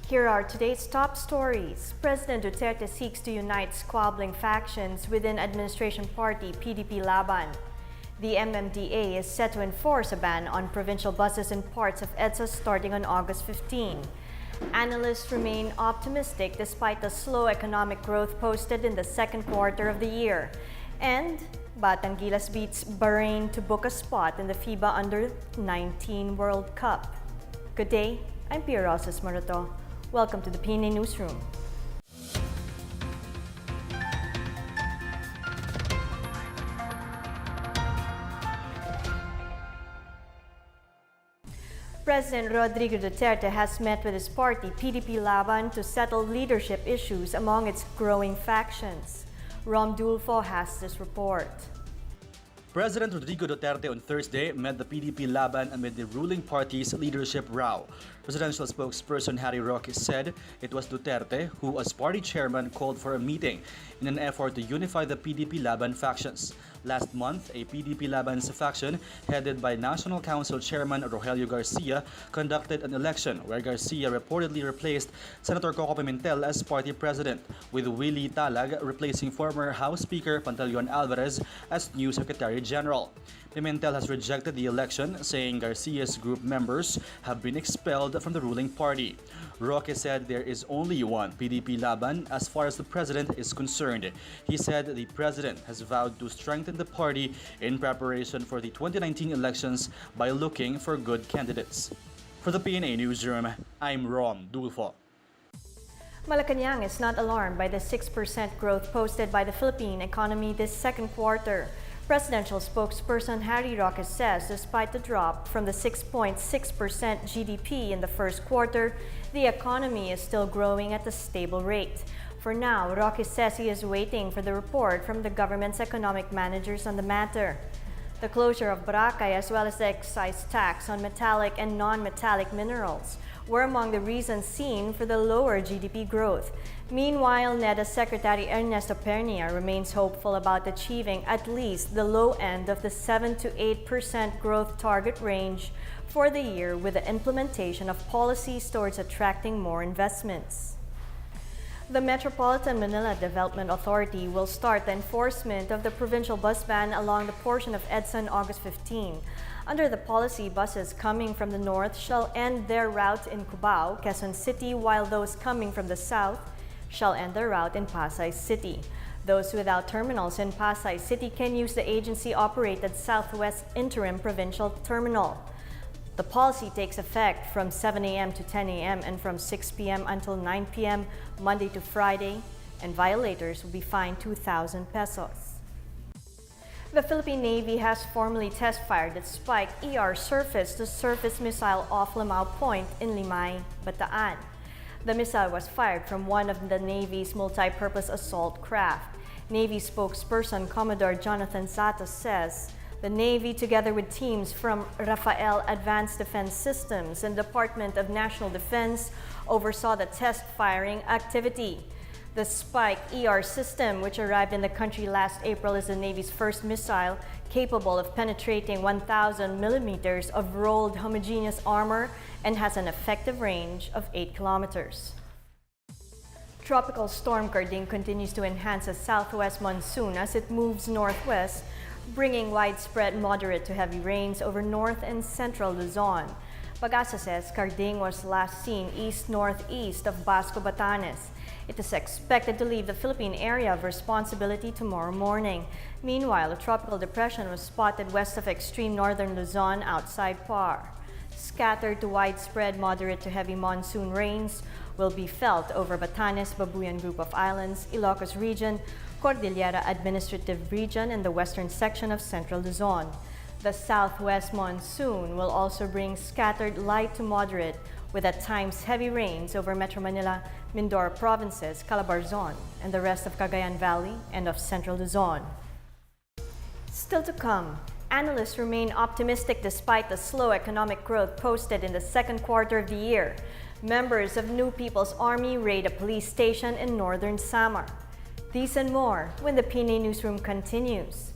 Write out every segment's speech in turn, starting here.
Here are today's top stories. President Duterte seeks to unite squabbling factions within administration party PDPLaban. The MMDA is set to enforce a ban on provincial buses in parts of Edson starting on August 15. Analysts remain optimistic despite the slow economic growth posted in the second quarter of the year. And Batang Gilas beats Bahrain to book a spot in the FIBA U18 World Cup. Good day, I'm Pia Rosas Marato. Welcome to the PNA Newsroom. President Rodrigo Duterte has met with his party PDPLaban to settle leadership issues among its growing factions. Abdullah has this report. President Rodrigo Duterte on Thursday met the PDPLaban amid the ruling party's leadership row. Presidential spokesperson Harry Roque said it was Duterte who, as party chairman, called for a meeting in an effort to unify the PDPLaban factions. Last month, a PDPLaban's faction, headed by National Council Chairman Rogelio Garcia, conducted an election where Garcia reportedly replaced Senator Coco Pimentel as party president, with Willie Talag replacing former House Speaker Pantaleon Alvarez as new Secretary General. Pimentel has rejected the election, saying Garcia's group members have been expelled from the ruling party. Roque said there is only one PDPLaban as far as the president is concerned. He said the president has vowed to strengthen the party in preparation for the 2019 elections by looking for good candidates. For the PNA Newsroom, I'm Abdullah. Malacanang is not alarmed by the 6% growth posted by the Philippine economy this second quarter. Presidential spokesperson Harry Roque says despite the drop from the 6.6% GDP in the first quarter, the economy is still growing at a stable rate. For now, Roque says he is waiting for the report from the government's economic managers on the matter. The closure of Boracay as well as the excise tax on metallic and non-metallic minerals were among the reasons seen for the lower GDP growth. Meanwhile, NEDA Secretary Ernesto Pernia remains hopeful about achieving at least the low end of the 7 to 8% growth target range for the year with the implementation of policies towards attracting more investments. The Metropolitan Manila Development Authority will start the enforcement of the provincial bus ban along the portion of Edson August 15. Under the policy, buses coming from the north shall end their route in Cubao, Quezon City, while those coming from the south shall end their route in Pasay City. Those without terminals in Pasay City can use the agency-operated Southwest Interim Provincial Terminal. The policy takes effect from 7 a.m. to 10 a.m. and from 6 p.m. until 9 p.m. Monday to Friday, and violators will be fined 2,000 pesos. The Philippine Navy has formally test-fired its Spike ER surface-to-surface missile off Lamao Point in Limay, Bataan. The missile was fired from one of the Navy's multi-purpose assault craft. Navy spokesperson Commodore Jonathan Zata says the Navy, together with teams from Rafael Advanced Defense Systems and Department of National Defense, oversaw the test firing activity. The Spike ER system, which arrived in the country last April, is the Navy's first missile capable of penetrating 1,000 millimeters of rolled homogeneous armor and has an effective range of 8 kilometers. Tropical storm Carding continues to enhance a southwest monsoon as it moves northwest, bringing widespread moderate to heavy rains over north and central Luzon. Pag-asa says Carding was last seen east-northeast of Basco, Batanes. It is expected to leave the Philippine area of responsibility tomorrow morning. Meanwhile, a tropical depression was spotted west of extreme northern Luzon outside Par. Scattered to widespread moderate to heavy monsoon rains will be felt over Batanes, Babuyan Group of Islands, Ilocos Region, Cordillera Administrative Region, and the western section of central Luzon. The southwest monsoon will also bring scattered light to moderate with at times heavy rains over Metro Manila, Mindoro provinces, Calabarzon, and the rest of Cagayan Valley and of central Luzon. Still to come, analysts remain optimistic despite the slow economic growth posted in the second quarter of the year. Members of New People's Army raid a police station in northern Samar. These and more when the PNA Newsroom continues.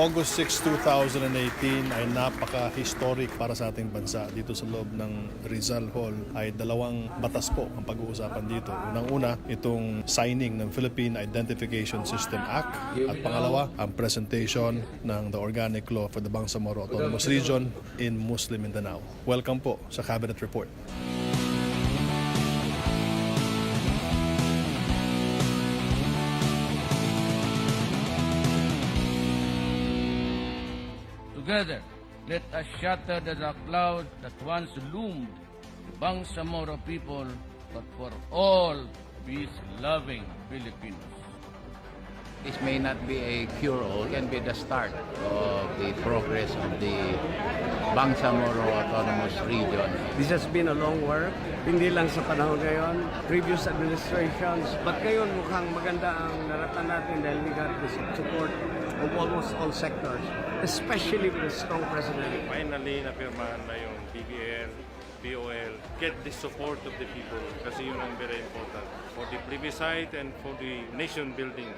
August 6, 2018 ay napaka-historic para sa ating bansa. Dito sa loob ng Rizal Hall ay dalawang batas po ang pag-uusapan dito. Unang-una, itong signing ng Philippine Identification System Act at pangalawa, ang presentation ng the Organic Law for the Bangsamoro Autonomous Region in Muslim Mindanao. Welcome po sa Cabinet Report. Together, let us shatter the dark cloud that once loomed the Bangsamoro people, but for all peace-loving Filipinos. This may not be a cure-all, it can be the start of the progress of the Bangsamoro Autonomous Region. This has been a long work, hindi lang sa panahon ngayon, previous administrations, but ngayon mukhang maganda ang naratan natin dahil we got the support of almost all sectors, especially with a strong president. Finally, napirmahan na yung BBL, BOL, get the support of the people kasi yun ang very important for the plebiscite and for the nation building.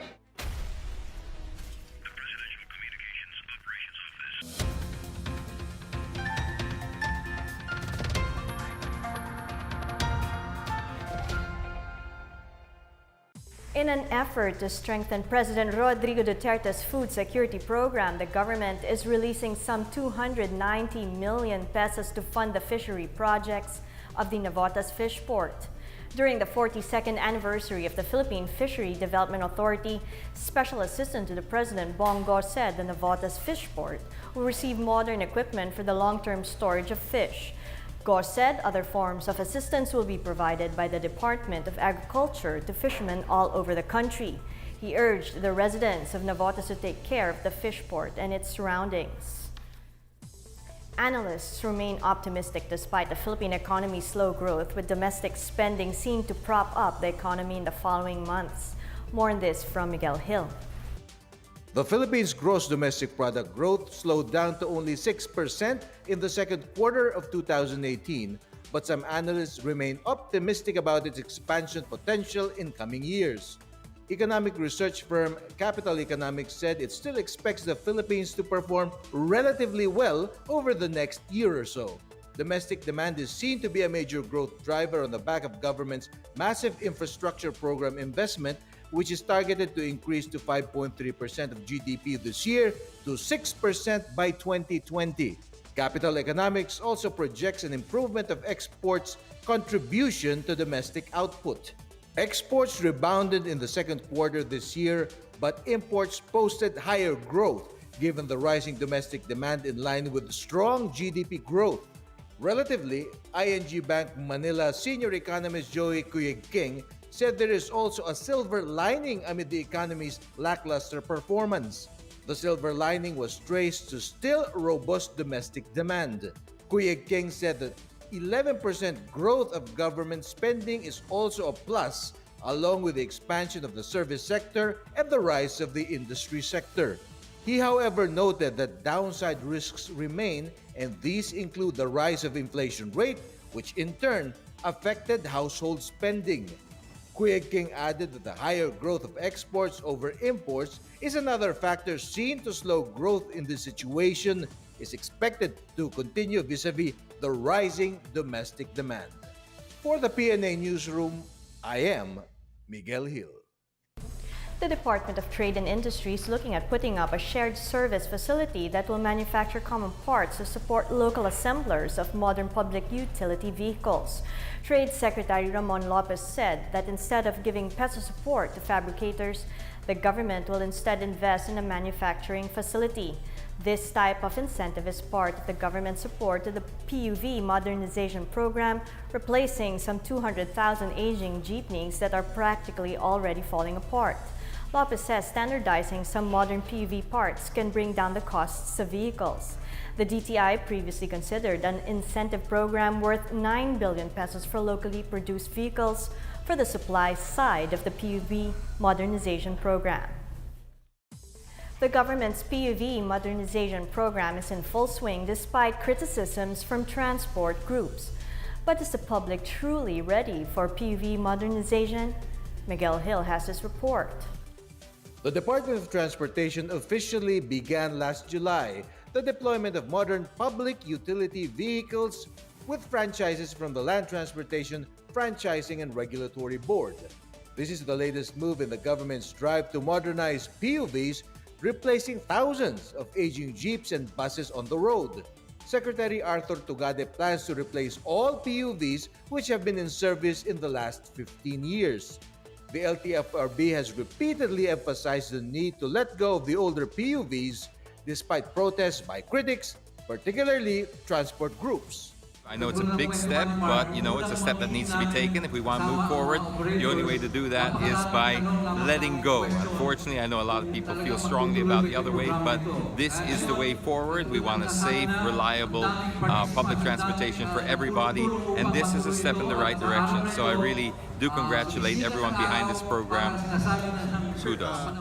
In an effort to strengthen President Rodrigo Duterte's food security program, the government is releasing some 290 million pesos to fund the fishery projects of the Navotas Fish Port. During the 42nd anniversary of the Philippine Fishery Development Authority, Special Assistant to the President Bongo said the Navotas Fish Port will receive modern equipment for the long-term storage of fish. Go said other forms of assistance will be provided by the Department of Agriculture to fishermen all over the country. He urged the residents of Navotas to take care of the fish port and its surroundings. Analysts remain optimistic despite the Philippine economy's slow growth, with domestic spending seen to prop up the economy in the following months. More on this from Miguel Hill. The Philippines' gross domestic product growth slowed down to only 6% in the second quarter of 2018, but some analysts remain optimistic about its expansion potential in coming years. Economic research firm Capital Economics said it still expects the Philippines to perform relatively well over the next year or so. Domestic demand is seen to be a major growth driver on the back of government's massive infrastructure program investment, which is targeted to increase to 5.3% of GDP this year to 6% by 2020. Capital Economics also projects an improvement of exports' contribution to domestic output. Exports rebounded in the second quarter this year, but imports posted higher growth given the rising domestic demand in line with strong GDP growth. Relatively, ING Bank Manila senior economist Joey Cuyegking said there is also a silver lining amid the economy's lackluster performance. The silver lining was traced to still robust domestic demand. Cuyegking said that 11% growth of government spending is also a plus, along with the expansion of the service sector and the rise of the industry sector. He, however, noted that downside risks remain, and these include the rise of inflation rate, which in turn affected household spending. Cuyegking added that the higher growth of exports over imports is another factor seen to slow growth in this situation, is expected to continue vis-a-vis the rising domestic demand. For the PNA Newsroom, I am Miguel Hill. The Department of Trade and Industry is looking at putting up a shared service facility that will manufacture common parts to support local assemblers of modern public utility vehicles. Trade Secretary Ramon Lopez said that instead of giving peso support to fabricators, the government will instead invest in a manufacturing facility. This type of incentive is part of the government's support to the PUV modernization program, replacing some 200,000 aging jeepneys that are practically already falling apart. Lopez says standardizing some modern PUV parts can bring down the costs of vehicles. The DTI previously considered an incentive program worth 9 billion pesos for locally produced vehicles for the supply side of the PUV modernization program. The government's PUV modernization program is in full swing despite criticisms from transport groups. But is the public truly ready for PUV modernization? Miguel Hill has this report. The Department of Transportation officially began last July the deployment of modern public utility vehicles with franchises from the Land Transportation Franchising and Regulatory Board. This is the latest move in the government's drive to modernize PUVs, replacing thousands of aging jeeps and buses on the road. Secretary Arthur Tugade plans to replace all PUVs which have been in service in the last 15 years. The LTFRB has repeatedly emphasized the need to let go of the older PUVs despite protests by critics, particularly transport groups. I know it's a big step, but it's a step that needs to be taken. If we want to move forward, the only way to do that is by letting go. Unfortunately, I know a lot of people feel strongly about the other way, but this is the way forward. We want a safe, reliable public transportation for everybody, and this is a step in the right direction. So I really do congratulate everyone behind this program. Kudos.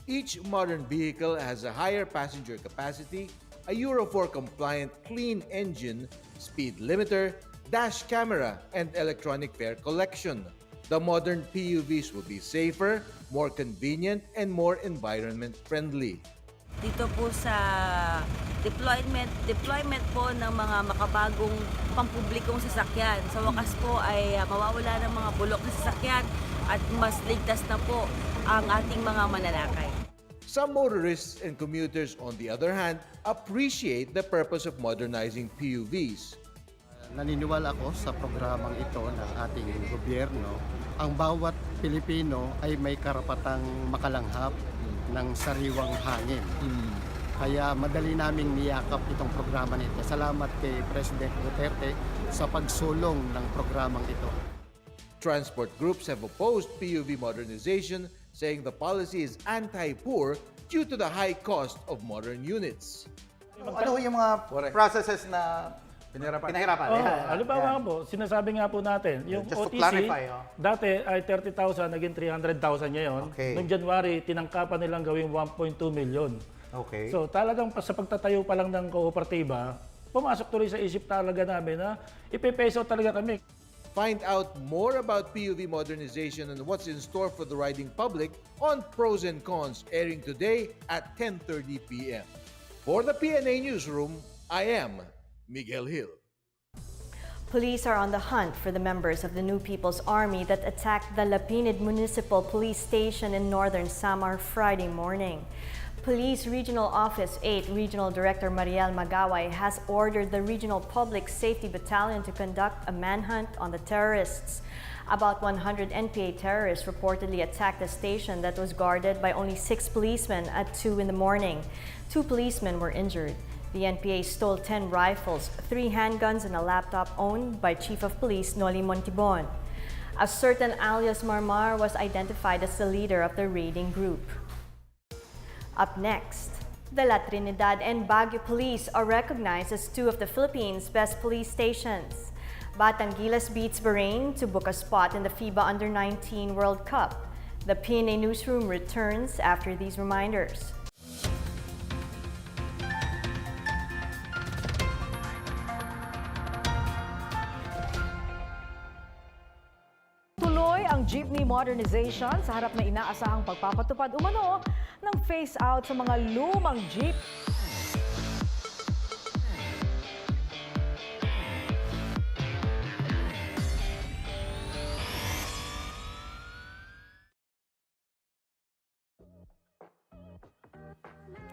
Each modern vehicle has a higher passenger capacity, a Euro 4 compliant clean engine, speed limiter, dash camera, and electronic fare collection. The modern PUVs will be safer, more convenient, and more environment friendly. Dito po sa deployment po ng mga makabagong pampublikong sasakyan. Sa wakas po ay mawawala ng mga bulok na sasakyan at mas ligtas na po ang ating mga mananakay. Some motorists and commuters, on the other hand, appreciate the purpose of modernizing PUVs. Naniniwala ako sa programang ito ng ating gobyerno. Ang bawat Pilipino ay may karapatang makalanghap ng sariwang hangin. Kaya madali naming niyakap itong programa nito. Salamat kay President Duterte sa pagsulong ng programang ito. Transport groups have opposed PUV modernization, saying the policy is anti-poor due to the high cost of modern units. Ano yung mga processes na pinahirapan? Halimbawa po, sinasabi nga po natin, yung Just to OTC, clarify, dati ay 30,000, naging 300,000 ngayon. Okay. Noong January, tinangkapan nilang gawing 1.2 million. Okay. So talagang sa pagtatayo pa lang ng kooperatiba, pumasok tuloy sa isip talaga namin na ipe-peso talaga kami. Find out more about PUV modernization and what's in store for the riding public on Pros and Cons, airing today at 10:30 p.m. For the PNA Newsroom, I am Miguel Hill. Police are on the hunt for the members of the New People's Army that attacked the Lapinid Municipal Police Station in northern Samar Friday morning. Police Regional Office 8 Regional Director Mariel Magaway has ordered the Regional Public Safety Battalion to conduct a manhunt on the terrorists. About 100 NPA terrorists reportedly attacked the station that was guarded by only 6 policemen at 2 in the morning. 2 policemen were injured. The NPA stole 10 rifles, 3 handguns, and a laptop owned by Chief of Police Noli Montibon. A certain alias Marmar was identified as the leader of the raiding group. Up next, the La Trinidad and Baguio Police are recognized as 2 of the Philippines' best police stations. Batangilas beats Bahrain to book a spot in the FIBA U18 World Cup. The PNA Newsroom returns after these reminders. Tuloy ang jeepney modernization sa harap na inaasahang pagpapatupad umano ng phase-out sa mga lumang jeep.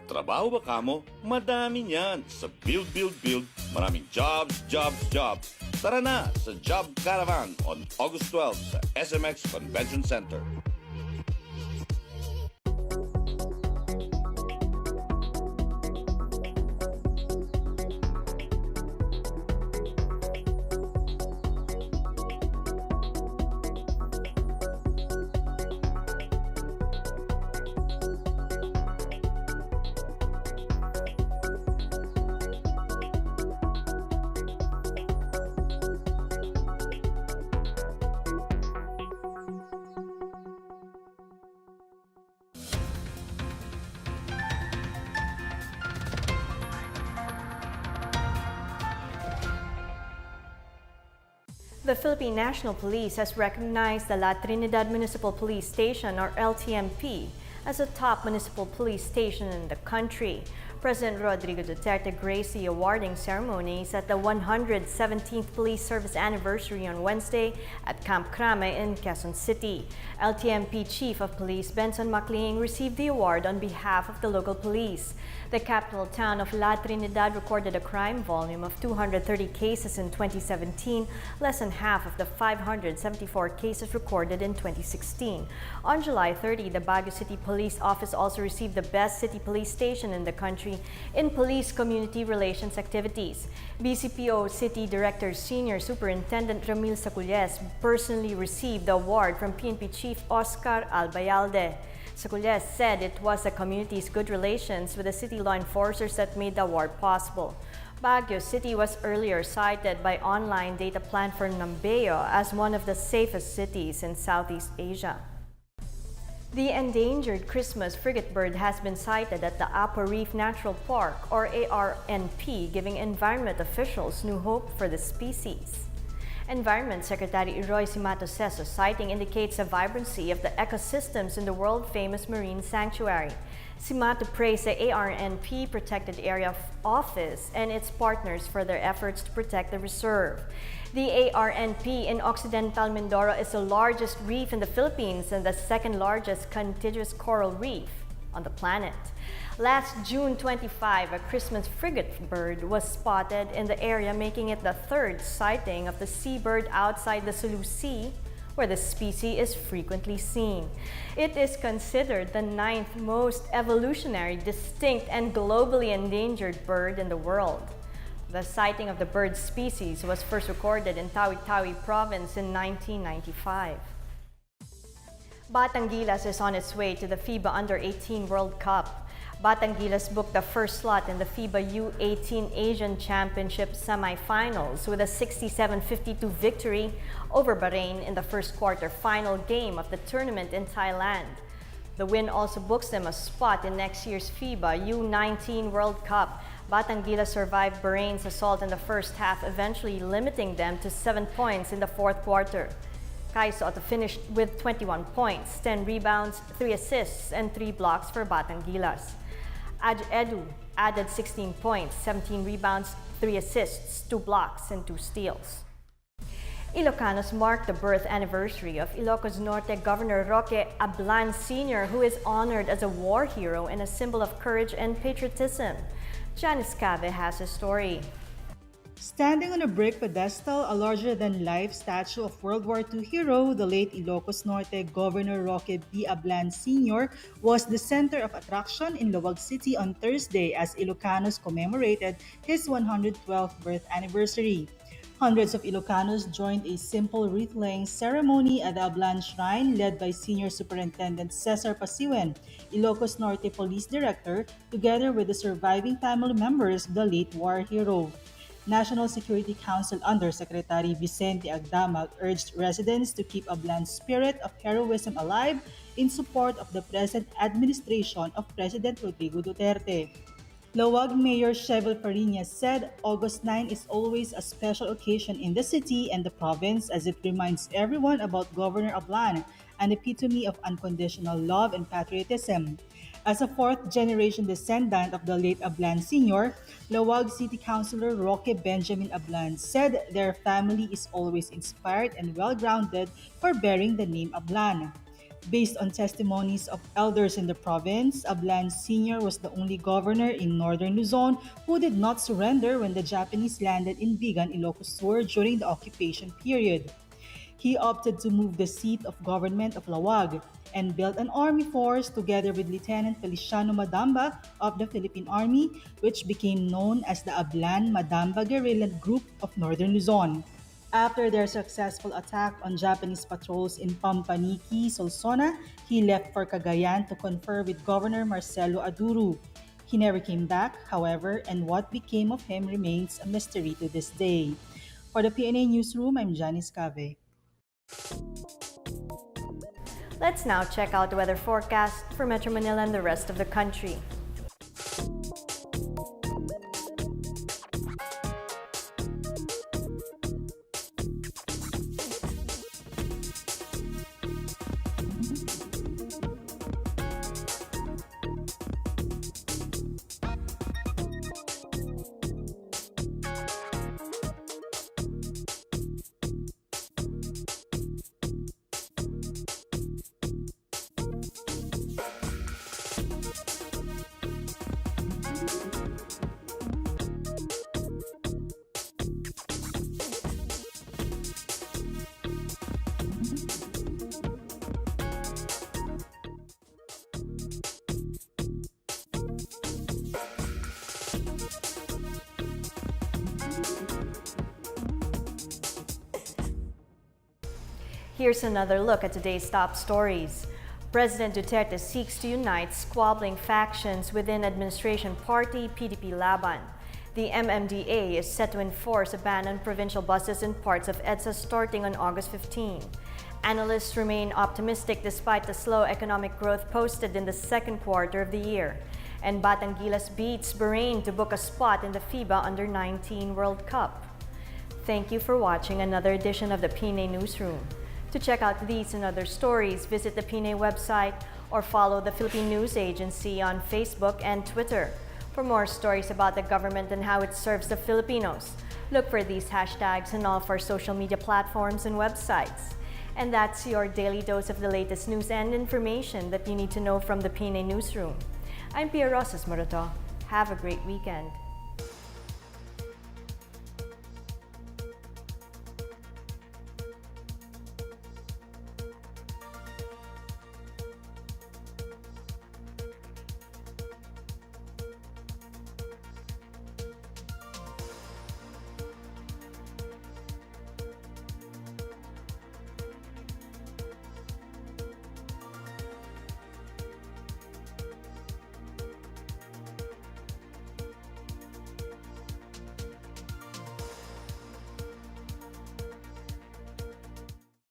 Trabaho ba kamo? Madami niyan. Sa Build, Build, Build, maraming jobs, jobs, jobs. Tara na sa Job Caravan on August 12 sa SMX Convention Center. The Philippine National Police has recognized the La Trinidad Municipal Police Station, or LTMP, as the top municipal police station in the country. President Rodrigo Duterte graced the awarding ceremonies at the 117th Police Service Anniversary on Wednesday at Camp Crame in Quezon City. LTMP Chief of Police Benson Macleing received the award on behalf of the local police. The capital town of La Trinidad recorded a crime volume of 230 cases in 2017, less than half of the 574 cases recorded in 2016. On July 30, the Baguio City Police Office also received the Best City Police Station in the country in police community relations activities. BCPO City Director Senior Superintendent Ramil Saculles personally received the award from PNP Chief Oscar Albayalde. Saculles said it was the community's good relations with the city law enforcers that made the award possible. Baguio City was earlier cited by online data platform Nambeo as one of the safest cities in Southeast Asia. The endangered Christmas frigate bird has been sighted at the Apo Reef Natural Park, or ARNP, giving environment officials new hope for the species. Environment Secretary Roy Simato says the sighting indicates the vibrancy of the ecosystems in the world-famous marine sanctuary. Simato praised the ARNP Protected Area Office and its partners for their efforts to protect the reserve. The ARNP in Occidental Mindoro is the largest reef in the Philippines and the second largest contiguous coral reef on the planet. Last June 25, a Christmas frigate bird was spotted in the area, making it the third sighting of the seabird outside the Sulu Sea, where the species is frequently seen. It is considered the 9th most evolutionary, distinct, and globally endangered bird in the world. The sighting of the bird species was first recorded in Tawi-Tawi Province in 1995. Batangilas is on its way to the FIBA U18 World Cup. Batangilas booked the first slot in the FIBA U18 Asian Championship semifinals with a 67-52 victory over Bahrain in the first quarter-final game of the tournament in Thailand. The win also books them a spot in next year's FIBA U19 World Cup. Batangilas survived Bahrain's assault in the first half, eventually limiting them to 7 points in the fourth quarter. Kai Soto finished with 21 points, 10 rebounds, 3 assists, and 3 blocks for Batangilas. Edu added 16 points, 17 rebounds, 3 assists, 2 blocks, and 2 steals. Ilocanos marked the birth anniversary of Ilocos Norte Governor Roque Abdullah Sr., who is honored as a war hero and a symbol of courage and patriotism. Janice Cave has a story. Standing on a brick pedestal, a larger-than-life statue of World War II hero, the late Ilocos Norte Governor Roque B. Abdullah Sr. was the center of attraction in Luwag City on Thursday as Ilocanos commemorated his 112th birth anniversary. Hundreds of Ilocanos joined a simple wreath-laying ceremony at the Abdullah Shrine led by Senior Superintendent Cesar Pasiwen, Ilocos Norte Police Director, together with the surviving family members of the late war hero. National Security Council Undersecretary Vicente Agdamag urged residents to keep Abdulah's spirit of heroism alive in support of the present administration of President Rodrigo Duterte. Luwag Mayor Chevel Fariñas said August 9 is always a special occasion in the city and the province as it reminds everyone about Governor Abdullah, an epitome of unconditional love and patriotism. As a fourth-generation descendant of the late Abdullah Sr., Luwag City Councilor Roque Benjamin Abdullah said their family is always inspired and well-grounded for bearing the name Abdullah. Based on testimonies of elders in the province, Abdullah Sr. was the only governor in northern Luzon who did not surrender when the Japanese landed in Bigan, Ilocos Sur during the occupation period. He opted to move the seat of government of Luwag and built an army force together with Lieutenant Feliciano Madamba of the Philippine Army, which became known as the Ablan Madamba Guerrilla Group of Northern Luzon. After their successful attack on Japanese patrols in Pampaniki, Solsona, he left for Cagayan to confer with Governor Marcelo Aduru. He never came back, however, and what became of him remains a mystery to this day. For the PNA Newsroom, I'm Janice Cave. Let's now check out the weather forecast for Metro Manila and the rest of the country. Here's another look at today's top stories. President Duterte seeks to unite squabbling factions within administration Party PDPLaban. The MMDA is set to enforce a ban on provincial buses in parts of EDSA starting on August 15. Analysts remain optimistic despite the slow economic growth posted in the second quarter of the year. And Batangilas beats Bahrain to book a spot in the FIBA U18 World Cup. Thank you for watching another edition of the PNA Newsroom. To check out these and other stories, visit the PNA website or follow the Philippine News Agency on Facebook and Twitter. For more stories about the government and how it serves the Filipinos, look for these hashtags on all of our social media platforms and websites. And that's your daily dose of the latest news and information that you need to know from the PNA Newsroom. I'm Pia Rosas Moroto. Have a great weekend.